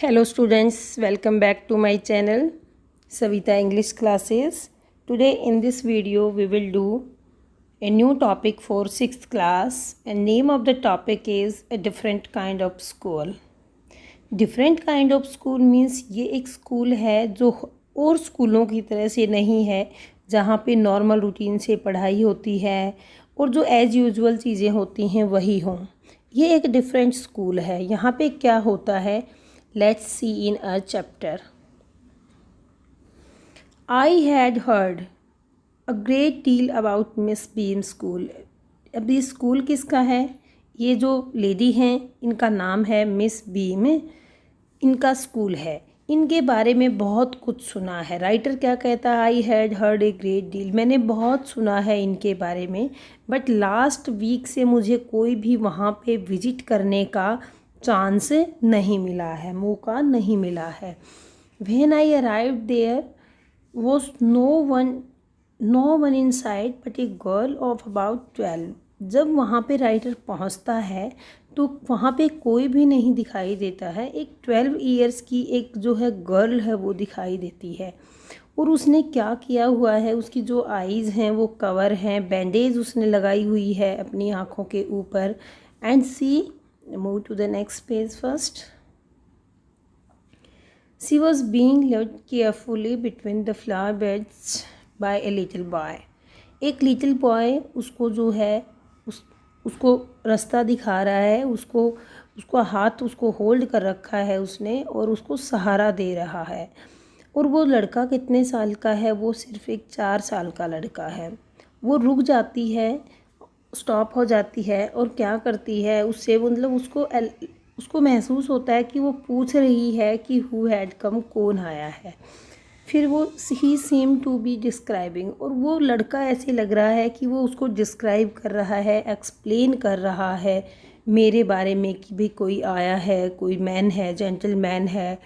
Hello students, welcome back to my channel Savita English Classes. Today in this video we will do a new topic for 6th class and name of the topic is a different kind of school. Different kind of school means ये एक school है जो और स्कूलों की तरह से नहीं है जहाँ पे नॉर्मल रूटीन से पढ़ाई होती है और जो एज़ यूजुअल चीज़ें होती हैं वही हों। ये एक डिफरेंट स्कूल है। यहाँ पे क्या होता है, let's see in a chapter. I had heard a great deal about Miss Beam School. अब ये स्कूल किसका है? ये जो लेडी हैं इनका नाम है मिस बीम, इनका स्कूल है। इनके बारे में बहुत कुछ सुना है। राइटर क्या कहता है, I had heard a great deal, मैंने बहुत सुना है इनके बारे में, बट लास्ट वीक से मुझे कोई भी वहाँ पे विजिट करने का चांस नहीं मिला है, मौका नहीं मिला है। When I arrived there was no one in side but a girl of about 12। जब वहाँ पे राइटर पहुँचता है तो वहाँ पे कोई भी नहीं दिखाई देता है। एक 12 ईयर्स की एक जो है गर्ल है वो दिखाई देती है और उसने क्या किया हुआ है, उसकी जो आईज़ हैं वो कवर हैं, बैंडेज उसने लगाई हुई है अपनी आँखों के ऊपर। And see move to the next page first. She was being led carefully between the flower beds by a little boy. एक लिटिल बॉय उसको जो है उसको रास्ता दिखा रहा है, उसको हाथ उसको होल्ड कर रखा है उसने और उसको सहारा दे रहा है। और वो लड़का कितने साल का है, वो सिर्फ एक 4 साल का लड़का है। वो रुक जाती है, स्टॉप हो जाती है और क्या करती है, उससे मतलब उसको महसूस होता है कि वो पूछ रही है कि हु हैड कम, कौन आया है। फिर वो ही सेम टू बी डिस्क्राइबिंग, और वो लड़का ऐसे लग रहा है कि वो उसको डिस्क्राइब कर रहा है, एक्सप्लेन कर रहा है मेरे बारे में कि भाई कोई आया है, कोई मैन है, जेंटलमैन है,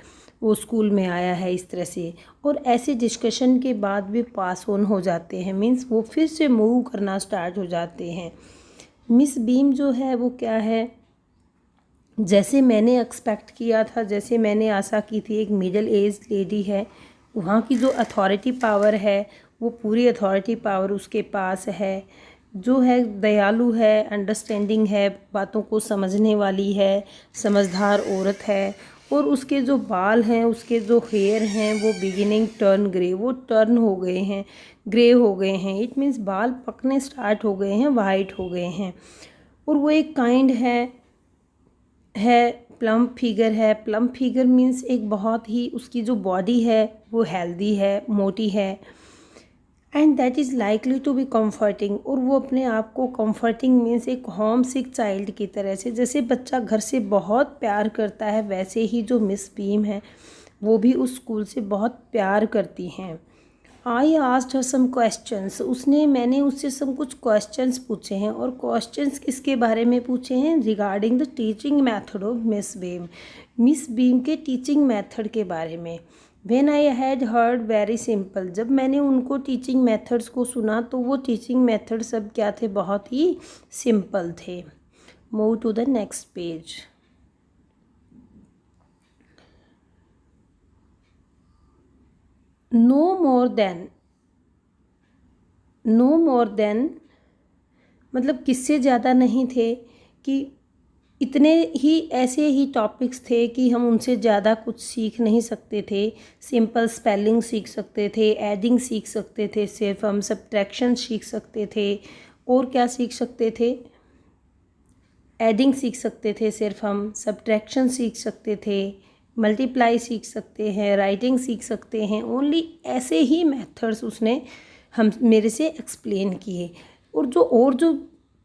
वो स्कूल में आया है, इस तरह से। और ऐसे डिस्कशन के बाद भी पास ऑन हो जाते हैं, मीन्स वो फिर से मूव करना स्टार्ट हो जाते हैं। मिस बीम जो है वो क्या है, जैसे मैंने एक्सपेक्ट किया था, जैसे मैंने आशा की थी, एक मिडिल एज लेडी है। वहाँ की जो अथॉरिटी पावर है वो पूरी अथॉरिटी पावर उसके पास है। जो है दयालु है, अंडरस्टैंडिंग है, बातों को समझने वाली है, समझदार औरत है। और उसके जो बाल हैं, उसके जो हेयर हैं वो बिगिनिंग टर्न ग्रे, वो टर्न हो गए हैं, ग्रे हो गए हैं। इट मीन्स बाल पकने स्टार्ट हो गए हैं, वाइट हो गए हैं। और वो एक काइंड है प्लम फिगर है। प्लम फिगर मीन्स एक बहुत ही, उसकी जो बॉडी है वो हेल्दी है, मोटी है। And that is likely to be comforting, और वो अपने आप को कम्फर्टिंग मीन्स एक होम सिक चाइल्ड की तरह से, जैसे बच्चा घर से बहुत प्यार करता है वैसे ही जो मिस बीम है वो भी उस स्कूल से बहुत प्यार करती हैं। I asked her some questions, मैंने उससे सब कुछ क्वेश्चंस पूछे हैं। और क्वेश्चंस किसके बारे में पूछे हैं, regarding the teaching method of miss beam के टीचिंग मेथड के बारे में। When I had heard very simple, जब मैंने उनको टीचिंग मेथड्स को सुना तो वो टीचिंग मेथड सब क्या थे, बहुत ही सिंपल थे। Move to the next page. No more than मतलब किससे ज़्यादा नहीं थे, कि इतने ही ऐसे ही टॉपिक्स थे कि हम उनसे ज़्यादा कुछ सीख नहीं सकते थे। सिंपल स्पेलिंग सीख सकते थे, एडिंग सीख सकते थे, सिर्फ हम सब्ट्रैक्शन सीख सकते थे। और क्या सीख सकते थे, एडिंग सीख सकते थे, सिर्फ हम सब्ट्रैक्शन सीख सकते थे, मल्टीप्लाई सीख सकते हैं, राइटिंग सीख सकते हैं। ओनली ऐसे ही मेथड्स उसने हम मेरे से एक्सप्लेन किए। और जो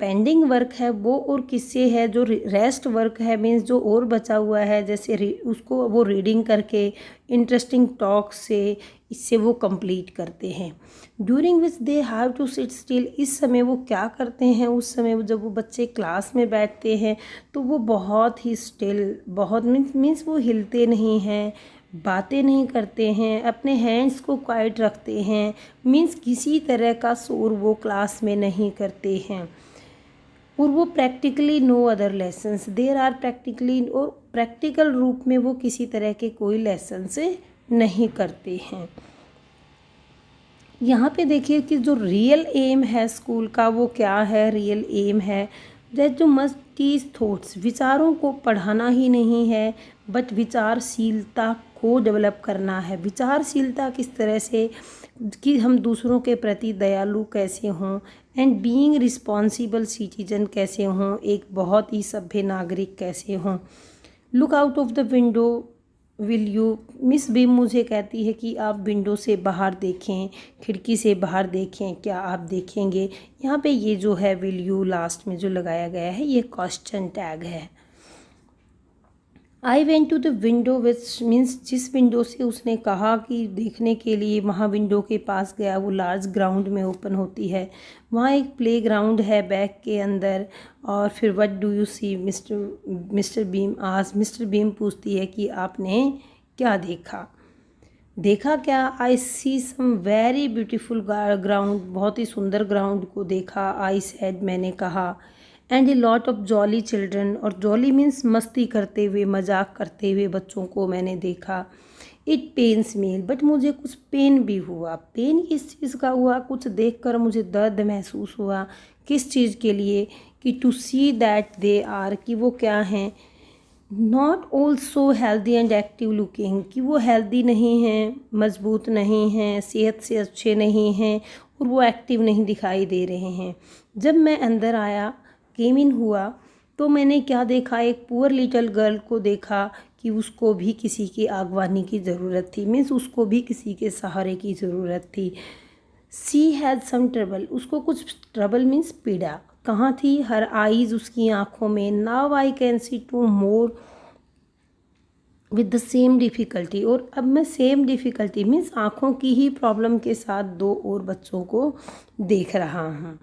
पेंडिंग वर्क है वो और किससे है, जो रेस्ट वर्क है मीन्स जो और बचा हुआ है, जैसे उसको वो रीडिंग करके, इंटरेस्टिंग टॉक से, इससे वो कंप्लीट करते हैं। During which they have to sit still, इस समय वो क्या करते हैं, उस समय जब वो बच्चे क्लास में बैठते हैं तो वो बहुत ही स्टिल, बहुत मीन्स वो हिलते नहीं हैं, बातें नहीं करते हैं, अपने हैंड्स को क्वाइट रखते हैं, मीन्स किसी तरह का शोर वो क्लास में नहीं करते हैं। और वो practically no other lessons, there are practically, और प्रैक्टिकल रूप में वो किसी तरह के कोई लेसन्स नहीं करते हैं। यहाँ पे देखिए कि जो रियल एम है स्कूल का वो क्या है, रियल एम है दैट जो मस्ट टीच थॉट्स, विचारों को पढ़ाना ही नहीं है बट विचारशीलता को डेवलप करना है। विचारशीलता किस तरह से कि हम दूसरों के प्रति दयालु कैसे हों, एंड बीइंग रिस्पॉन्सिबल सिटीजन कैसे हों, एक बहुत ही सभ्य नागरिक कैसे हों। Look out of the window will you, miss beam मुझे कहती है कि आप विंडो से बाहर देखें, खिड़की से बाहर देखें, क्या आप देखेंगे। यहाँ पे ये जो है विल यू लास्ट में जो लगाया गया है ये क्वेश्चन टैग है। I went to the window which means जिस विंडो से उसने कहा कि देखने के लिए, वहाँ विंडो के पास गया, वो लार्ज ग्राउंड में ओपन होती है। वहाँ एक प्ले ग्राउंड है बैग के अंदर। और फिर what do you see mister Beam आज, मिस्टर बीम पूछती है कि आपने क्या देखा। देखा क्या, I see some very beautiful ground, बहुत ही सुंदर ग्राउंड को देखा। आई सेड, मैंने कहा। And a lot of jolly children, और जॉली मीन्स मस्ती करते हुए, मजाक करते हुए बच्चों को मैंने देखा। इट पेन्स मी, बट मुझे कुछ पेन भी हुआ। पेन किस चीज़ का हुआ, कुछ देखकर मुझे दर्द महसूस हुआ। किस चीज़ के लिए, कि to see that they are, कि वो क्या हैं, not also healthy and active looking, कि वो हेल्दी नहीं हैं, मजबूत नहीं हैं, सेहत से अच्छे नहीं हैं, और वो एक्टिव नहीं दिखाई दे रहे हैं। जब मैं अंदर आया, केम इन हुआ, तो मैंने क्या देखा, एक पुअर लिटिल गर्ल को देखा कि उसको भी किसी की आगवानी की ज़रूरत थी, मीन्स उसको भी किसी के सहारे की ज़रूरत थी। सी हैज़ सम ट्रबल, उसको कुछ ट्रबल मीन्स पीड़ा। कहाँ थी, हर आईज, उसकी आँखों में। Now I can see two more with the same difficulty, और अब मैं सेम डिफ़िकल्टी मीन्स आँखों की ही प्रॉब्लम के साथ दो और बच्चों को देख रहा हूँ।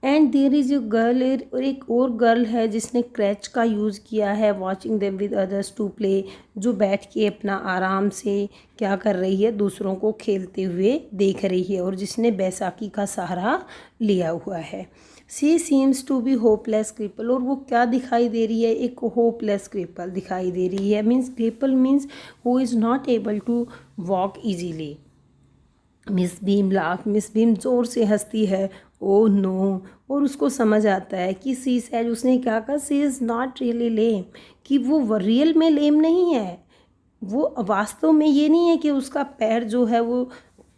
And there is a girl, और एक और गर्ल है जिसने क्रैच का यूज़ किया है, watching them with others to play, जो बैठ के अपना आराम से क्या कर रही है, दूसरों को खेलते हुए देख रही है, और जिसने बैसाखी का सहारा लिया हुआ है। She seems to be hopeless cripple, और वो क्या दिखाई दे रही है, एक होपलेस क्रिपल दिखाई दे रही है। Means cripple means who is not able to walk easily. Miss Beam laugh, Miss Beam ज़ोर से हंसती है, ओ नो, और उसको समझ आता है कि सी सैड, उसने क्या कहा, सी इज़ नॉट रियली लेम, कि वो रियल में लेम नहीं है, वो वास्तव में ये नहीं है कि उसका पैर जो है वो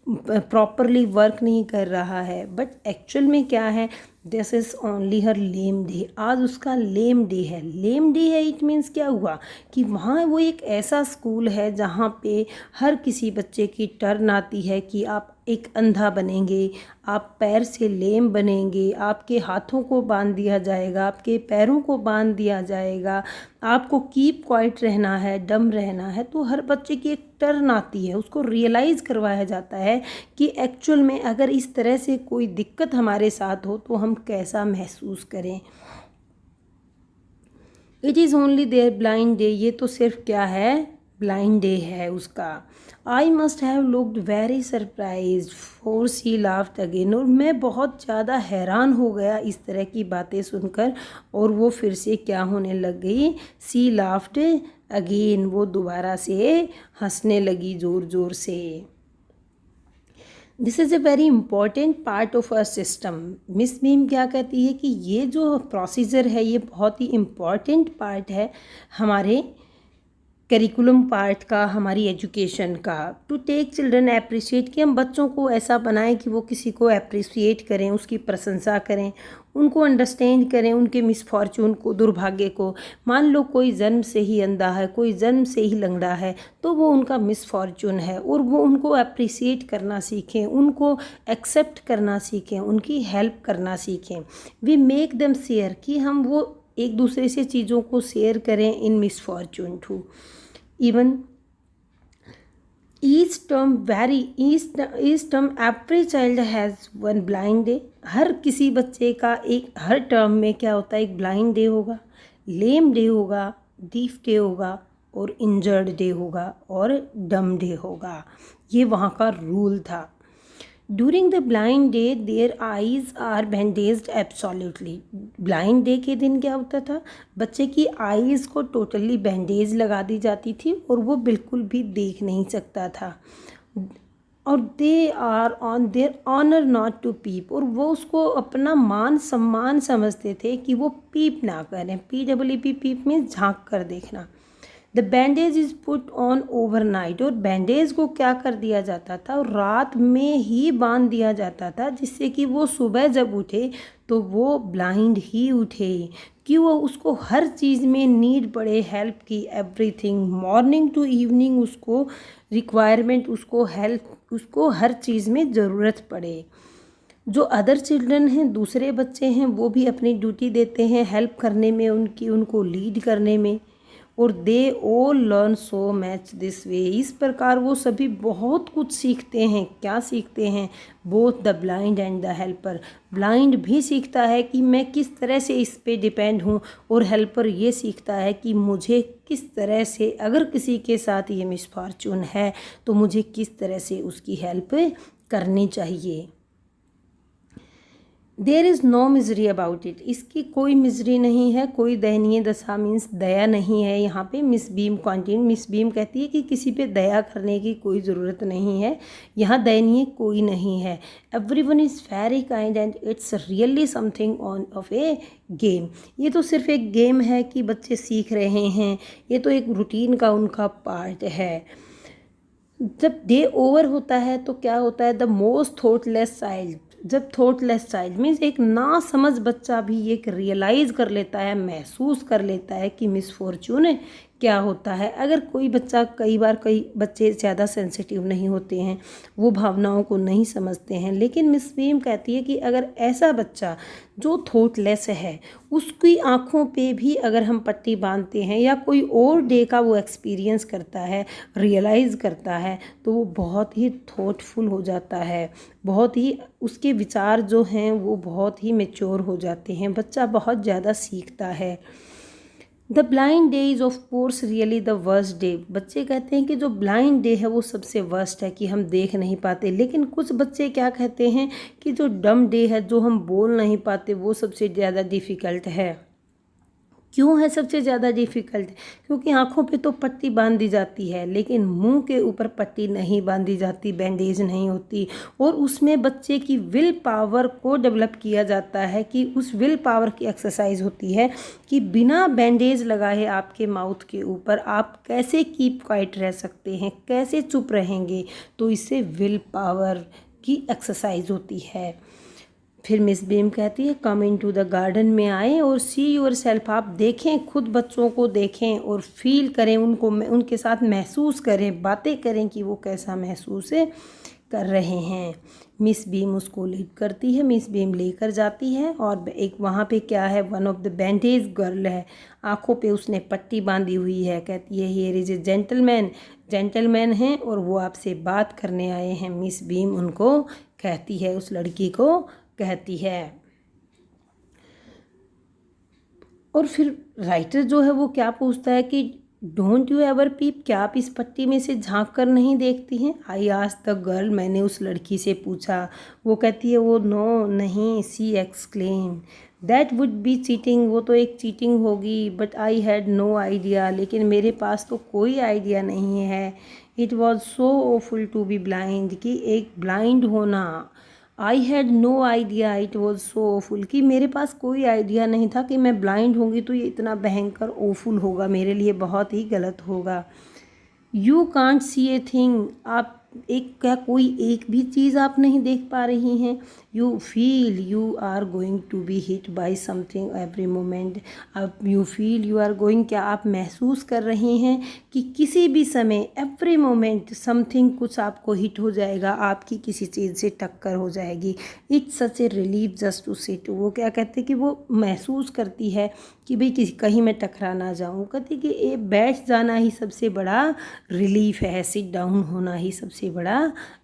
प्रॉपरली वर्क नहीं कर रहा है, बट एक्चुअल में क्या है, this is only her lame day, आज उसका लेम डे है। लेम डे है, इट मीन्स क्या हुआ कि वहाँ वो एक ऐसा स्कूल है जहाँ पे हर किसी बच्चे की टर्न आती है कि आप एक अंधा बनेंगे, आप पैर से लेम बनेंगे, आपके हाथों को बांध दिया जाएगा, आपके पैरों को बांध दिया जाएगा, आपको कीप क्वाइट रहना है, डम रहना है। तो हर बच्चे की एक टर्न आती है, उसको रियलाइज़ करवाया जाता है कि एक्चुअल में अगर इस तरह से कोई दिक्कत हमारे साथ हो तो हम कैसा महसूस करें। It is only their blind day, ये तो सिर्फ क्या है, ब्लाइंड डे है उसका। I must have looked very surprise for she laughed again, और मैं बहुत ज़्यादा हैरान हो गया इस तरह की बातें सुनकर, और वो फिर से क्या होने लग गई, सी लाफ्ड अगेन, वो दोबारा से हंसने लगी ज़ोर ज़ोर से। This is a very important part of a system, miss beam क्या कहती है कि ये जो प्रोसीजर है ये बहुत ही इम्पॉर्टेंट पार्ट है हमारे करिकुलम पार्ट का, हमारी एजुकेशन का। टू टेक चिल्ड्रन अप्रिशिएट, कि हम बच्चों को ऐसा बनाएं कि वो किसी को अप्रिशिएट करें, उसकी प्रशंसा करें, उनको अंडरस्टैंड करें, उनके मिसफॉर्चून को, दुर्भाग्य को। मान लो कोई जन्म से ही अंधा है, कोई जन्म से ही लंगड़ा है, तो वो उनका मिसफॉर्चून है, और वो उनको अप्रिशिएट करना सीखें, उनको एक्सेप्ट करना सीखें, उनकी हेल्प करना सीखें। वी मेक देम शेयर, कि हम वो एक दूसरे से चीज़ों को शेयर करें in misfortune too. Even each term very, each term every child has one blind day, हर किसी बच्चे का एक हर टर्म में क्या होता है, एक ब्लाइंड डे होगा, लेम डे होगा, डीफ डे होगा, और इंजर्ड डे होगा, और डम डे होगा। ये वहाँ का रूल था। During the blind day their eyes are bandaged absolutely. Blind day के दिन क्या होता था, बच्चे की आईज़ को टोटली बैंडेज लगा दी जाती थी और वो बिल्कुल भी देख नहीं सकता था। और they are on their honour not to peep, और वो उसको अपना मान सम्मान समझते थे कि वो पीप ना करें। PEEP, पीप में झांक कर देखना। The bandage is put on overnight, और बैंडेज को क्या कर दिया जाता था, रात में ही बांध दिया जाता था, जिससे कि वो सुबह जब उठे तो वो ब्लाइंड ही उठे, कि वो उसको हर चीज़ में नीड पड़े हेल्प की, एवरीथिंग मॉर्निंग टू इवनिंग उसको रिक्वायरमेंट, उसको हेल्प, उसको हर चीज़ में ज़रूरत पड़े। जो अदर चिल्ड्रन हैं, दूसरे बच्चे हैं, वो भी अपनी ड्यूटी देते हैं हेल्प करने में, उनको लीड करने में। और they all learn so much this way, इस प्रकार वो सभी बहुत कुछ सीखते हैं। क्या सीखते हैं, both the blind and the helper. Blind भी सीखता है कि मैं किस तरह से इस पे डिपेंड हूँ, और हेल्पर ये सीखता है कि मुझे किस तरह से, अगर किसी के साथ ये मिसफॉर्चून है तो मुझे किस तरह से उसकी हेल्प करनी चाहिए। There is no misery about it, इसकी कोई मिजरी नहीं है, कोई दयनीय दशा मीन्स दया नहीं है यहाँ पे। Miss beam continue, miss beam कहती है कि किसी पे दया करने की कोई ज़रूरत नहीं है, यहाँ दयनीय कोई नहीं है। Everyone is very kind and it's really something on off A game, ये तो सिर्फ एक गेम है कि बच्चे सीख रहे हैं, ये तो एक रूटीन का उनका पार्ट है। जब डे ओवर होता है तो क्या होता है, द मोस्ट थॉटलेस चाइल्ड, जब थॉटलेस चाइल्ड मीन्स एक ना समझ बच्चा भी एक रियलाइज़ कर लेता है, महसूस कर लेता है कि मिसफॉर्चून क्या होता है। अगर कोई बच्चा, कई बच्चे ज़्यादा सेंसिटिव नहीं होते हैं, वो भावनाओं को नहीं समझते हैं, लेकिन मिस बीम कहती है कि अगर ऐसा बच्चा जो थॉटलेस है, उसकी आँखों पे भी अगर हम पट्टी बांधते हैं या कोई और डे का वो एक्सपीरियंस करता है, रियलाइज़ करता है, तो वो बहुत ही थॉटफुल हो जाता है, बहुत ही उसके विचार जो हैं वो बहुत ही मैच्योर हो जाते हैं, बच्चा बहुत ज़्यादा सीखता है। The blind day is of course really the worst day, बच्चे कहते हैं कि जो ब्लाइंड डे है वो सबसे वर्स्ट है, कि हम देख नहीं पाते। लेकिन कुछ बच्चे क्या कहते हैं कि जो डम डे है, जो हम बोल नहीं पाते, वो सबसे ज़्यादा डिफ़िकल्ट है। क्यों है सबसे ज़्यादा डिफ़िकल्ट, क्योंकि आँखों पे तो पट्टी बांध दी जाती है, लेकिन मुंह के ऊपर पट्टी नहीं बांधी जाती, बैंडेज नहीं होती, और उसमें बच्चे की विल पावर को डेवलप किया जाता है, कि उस विल पावर की एक्सरसाइज होती है कि बिना बैंडेज लगाए आपके माउथ के ऊपर आप कैसे कीप क्वाइट रह सकते हैं, कैसे चुप रहेंगे, तो इससे विल पावर की एक्सरसाइज होती है। फिर मिस बीम कहती है कम इन टू द गार्डन में आएँ और सी योर सेल्फ, आप देखें, खुद बच्चों को देखें और फील करें, उनको उनके साथ महसूस करें, बातें करें कि वो कैसा महसूस कर रहे हैं। मिस बीम उसको लीड करती है, मिस बीम लेकर जाती है, और एक वहाँ पे क्या है, one of the bandage girl है, आँखों पे उसने पट्टी बांधी हुई है, कहती है here is a gentleman, gentleman हैं और वो आपसे बात करने आए हैं। मिस बीम उनको कहती है, उस लड़की को कहती है। और फिर राइटर जो है वो क्या पूछता है कि डोंट यू एवर पीप, क्या आप इस पट्टी में से झांक कर नहीं देखती हैं। आई आस्क्ड द गर्ल, मैंने उस लड़की से पूछा। वो कहती है वो नो नहीं, she exclaim that would be cheating, वो तो एक चीटिंग होगी, but I had no idea, लेकिन मेरे पास तो कोई आइडिया नहीं है। It was so awful to be blind, कि एक ब्लाइंड होना। I had no idea it was so awful, कि मेरे पास कोई आइडिया नहीं था कि मैं ब्लाइंड होंगी तो ये इतना भयंकर ऑफुल होगा, मेरे लिए बहुत ही गलत होगा। You can't see a thing, आप क्या कोई एक भी चीज़ आप नहीं देख पा रही हैं। You feel you are going to be hit by something every moment, अब you feel you are going, क्या आप महसूस कर रहे हैं कि किसी भी समय एवरी मोमेंट समथिंग, कुछ आपको हिट हो जाएगा, आपकी किसी चीज़ से टक्कर हो जाएगी। It's such a relief just to sit, वो क्या कहते हैं कि वो महसूस करती है कि भाई कहीं मैं टकरा ना जाऊँ, कहती कि ये बैठ जाना ही सबसे बड़ा रिलीफ है, सिट डाउन होना ही सबसे बड़ा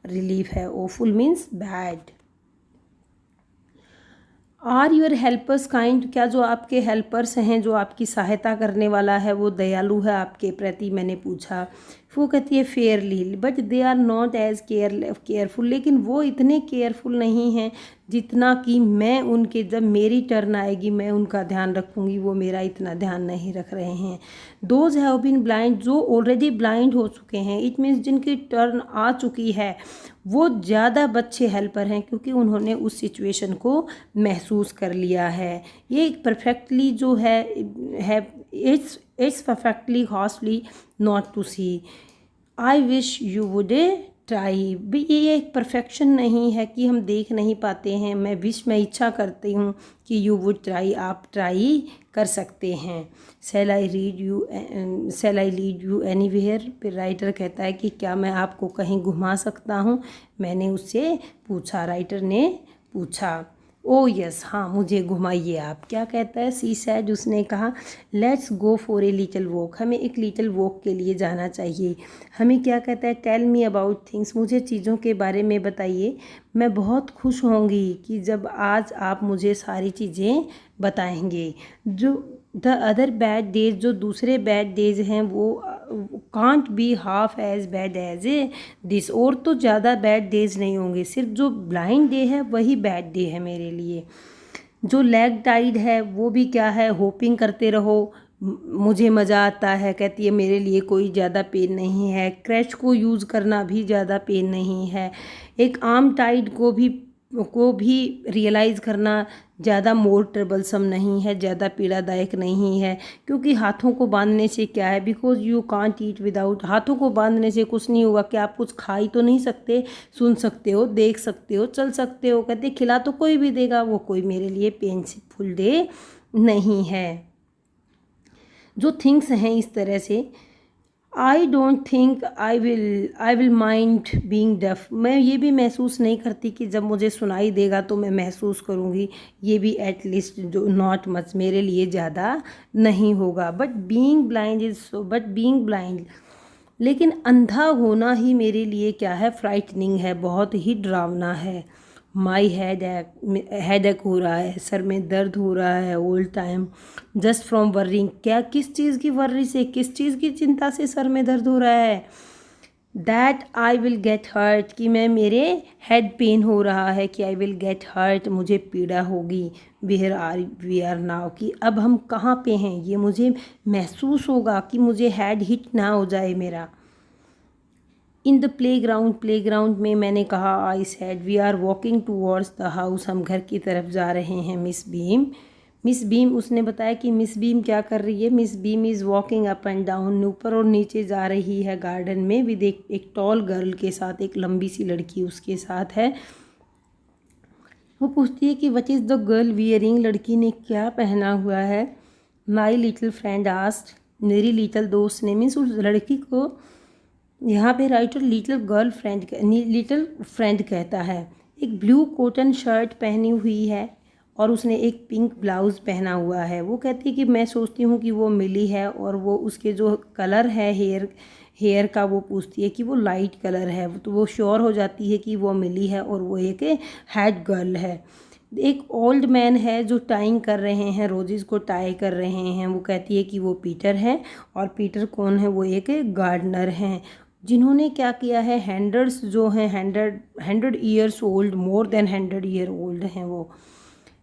रिलीफ है। Awful means bad. Are your helpers kind, क्या जो आपके हेल्पर्स हैं, जो आपकी सहायता करने वाला है, वो दयालु है आपके प्रति, मैंने पूछा। वो कहती है fairly, but they are not as careful, लेकिन वो इतने केयरफुल नहीं हैं जितना कि मैं उनके, जब मेरी टर्न आएगी मैं उनका ध्यान रखूँगी, वो मेरा इतना ध्यान नहीं रख रहे हैं। दोज हैव बीन ब्लाइंड, जो ऑलरेडी ब्लाइंड हो चुके हैं, इट मीन्स जिनकी टर्न आ चुकी है, वो ज़्यादा अच्छे हेल्पर हैं क्योंकि उन्होंने उस सिचुएशन को महसूस कर लिया है। ये एक परफेक्टली जो है it's perfectly ghastly not to see, I wish you would try. भी ये एक परफेक्शन नहीं है कि हम देख नहीं पाते हैं, मैं इच्छा करती हूँ कि यू वुड ट्राई, आप ट्राई कर सकते हैं। Shall I lead you anywhere, फिर राइटर कहता है कि क्या मैं आपको कहीं घुमा सकता हूँ, मैंने उससे पूछा, राइटर ने पूछा। ओ यस, हाँ मुझे घुमाइए आप। क्या कहता है, सी सैड, उसने कहा let's go for a little walk, हमें एक लिटिल वॉक के लिए जाना चाहिए। हमें क्या कहता है, टेल मी अबाउट थिंग्स, मुझे चीज़ों के बारे में बताइए, मैं बहुत खुश होंगी कि जब आज आप मुझे सारी चीज़ें बताएंगे। जो द अदर बैड डेज, जो दूसरे बैड डेज हैं, वो can't be half as bad as this, और तो ज़्यादा बैड डेज नहीं होंगे, सिर्फ जो ब्लाइंड डे है वही बैड डे है मेरे लिए। जो लेग टाइड है वो भी क्या है, होपिंग करते रहो, मुझे मज़ा आता है, कहती है मेरे लिए कोई ज़्यादा पेन नहीं है। क्रैच को यूज़ करना भी ज़्यादा पेन नहीं है। एक आर्म टाइड को भी रियलाइज़ करना ज़्यादा मोर ट्रबलसम नहीं है, ज़्यादा पीड़ादायक नहीं है, क्योंकि हाथों को बांधने से क्या है, because you can't eat without, हाथों को बांधने से कुछ नहीं होगा कि आप कुछ खा ही तो नहीं सकते, सुन सकते हो, देख सकते हो, चल सकते हो। कहते खिला तो कोई भी देगा, वो कोई मेरे लिए पेनफुल डे नहीं है। जो थिंग्स हैं इस तरह से, I don't think I will mind being डफ, मैं ये भी महसूस नहीं करती कि जब मुझे सुनाई देगा तो मैं महसूस करूँगी, ये भी एटलीस्ट जो नॉट मच, मेरे लिए ज़्यादा नहीं होगा। बट बीइंग ब्लाइंड, लेकिन अंधा होना ही मेरे लिए क्या है, फ्राइटनिंग है, बहुत ही डरावना है। माई हेडेक हो रहा है, सर में दर्द हो रहा है ऑल टाइम, जस्ट फ्रॉम वर्रिंग, क्या किस चीज़ की वर्री से, किस चीज़ की चिंता से सर में दर्द हो रहा है। That I will get hurt, कि मैं, मेरे हेड पेन हो रहा है, कि आई विल गेट हर्ट, मुझे पीड़ा होगी। वी आर नाउ, कि अब हम कहाँ पे हैं, ये मुझे महसूस होगा कि मुझे हेड हिट ना हो जाए मेरा। इन द प्लेग्राउंड में मैंने कहा, I said we are walking towards the house, हम घर की तरफ जा रहे हैं। मिस बीम, उसने बताया कि मिस बीम क्या कर रही है, miss beam is walking up and down, ऊपर और नीचे जा रही है गार्डन में, विद एक टॉल गर्ल के साथ, एक लंबी सी लड़की उसके साथ है। वो पूछती है कि what is the girl wearing, लड़की ने क्या पहना हुआ है। माई लिटिल फ्रेंड आस्क्ड, मेरी लिटिल दोस्त ने, मीन्स उस लड़की को यहाँ पे राइटर लिटिल फ्रेंड कहता है। एक ब्लू कॉटन शर्ट पहनी हुई है और उसने एक पिंक ब्लाउज़ पहना हुआ है। वो कहती है कि मैं सोचती हूँ कि वो मिली है, और वो उसके जो कलर है हेयर का, वो पूछती है कि वो लाइट कलर है, तो वो श्योर हो जाती है कि वो मिली है और वो एक हेड गर्ल है। एक ओल्ड मैन है जो टाइंग कर रहे हैं, रोजेज़ को टाई कर रहे हैं। वो कहती है कि वो पीटर है, और पीटर कौन है, वो एक गार्डनर हैं, जिन्होंने क्या किया है, हंड्रेड्स जो हैं, 100 years old, more than 100 year old हैं वो।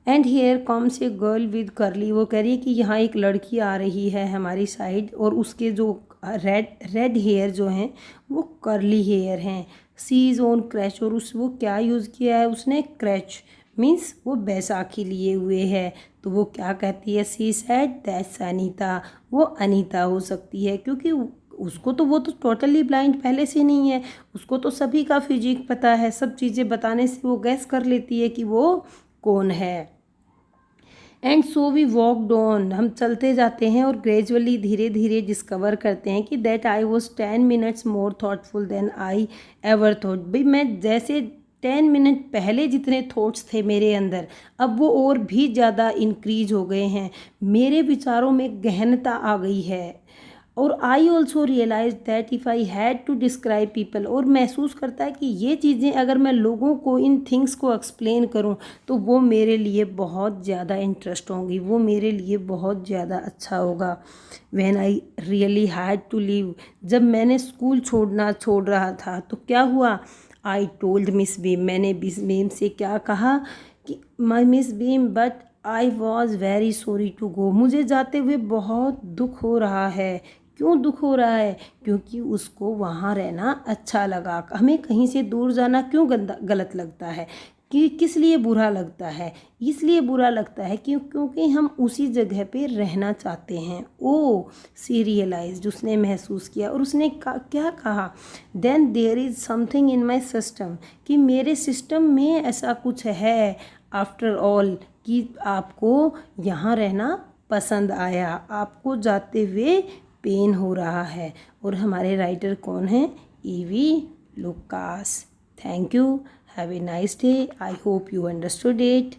And here comes a girl with करली, वो कह रही है कि यहाँ एक लड़की आ रही है हमारी साइड, और उसके जो रेड हेयर जो हैं वो करली हेयर हैं। सी इज़ ऑन क्रैच, और वो क्या यूज़ किया है उसने, क्रैच, मीन्स वो बैसाखी लिए हुए है। तो वो क्या कहती है, सी सेड दैट्स अनीता, वो अनीता हो सकती है, क्योंकि उसको तो, वो तो टोटली ब्लाइंड पहले से नहीं है, उसको तो सभी का फिजिक पता है, सब चीज़ें बताने से वो गैस कर लेती है कि वो कौन है। And so we walked on, हम चलते जाते हैं और ग्रेजुअली, धीरे धीरे डिस्कवर करते हैं कि that I was 10 minutes more thoughtful than I ever thought, भाई मैं जैसे 10 मिनट पहले जितने थॉट्स थे मेरे अंदर, अब वो और भी ज़्यादा इंक्रीज हो गए हैं, मेरे विचारों में गहनता आ गई है। और I also realise that if I had to describe people, और महसूस करता है कि ये चीज़ें अगर मैं लोगों को इन थिंग्स को एक्सप्लेन करूँ तो वो मेरे लिए बहुत ज़्यादा इंटरेस्ट होंगी, वो मेरे लिए बहुत ज़्यादा अच्छा होगा। When I really had to leave, जब मैंने स्कूल छोड़ रहा था तो क्या हुआ, आई टोल्ड मिस बीम, मैंने मिस बीम से क्या कहा कि my Miss Beam but I was very sorry to go, मुझे जाते हुए बहुत दुख हो रहा है। क्यों दुख हो रहा है, क्योंकि उसको वहाँ रहना अच्छा लगा। हमें कहीं से दूर जाना क्यों गलत लगता है, कि किस लिए बुरा लगता है, इसलिए बुरा लगता है क्योंकि हम उसी जगह पे रहना चाहते हैं। ओ सी रियलाइज्ड, उसने महसूस किया और उसने क्या कहा, then there is something in my system, कि मेरे सिस्टम में ऐसा कुछ है आफ्टर ऑल, कि आपको यहाँ रहना पसंद आया, आपको जाते हुए पेन हो रहा है। और हमारे राइटर कौन हैं, EV Lucas. Thank you, have a nice day, I hope you understood it.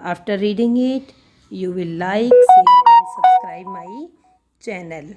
After reading it, you will like, share and subscribe my channel.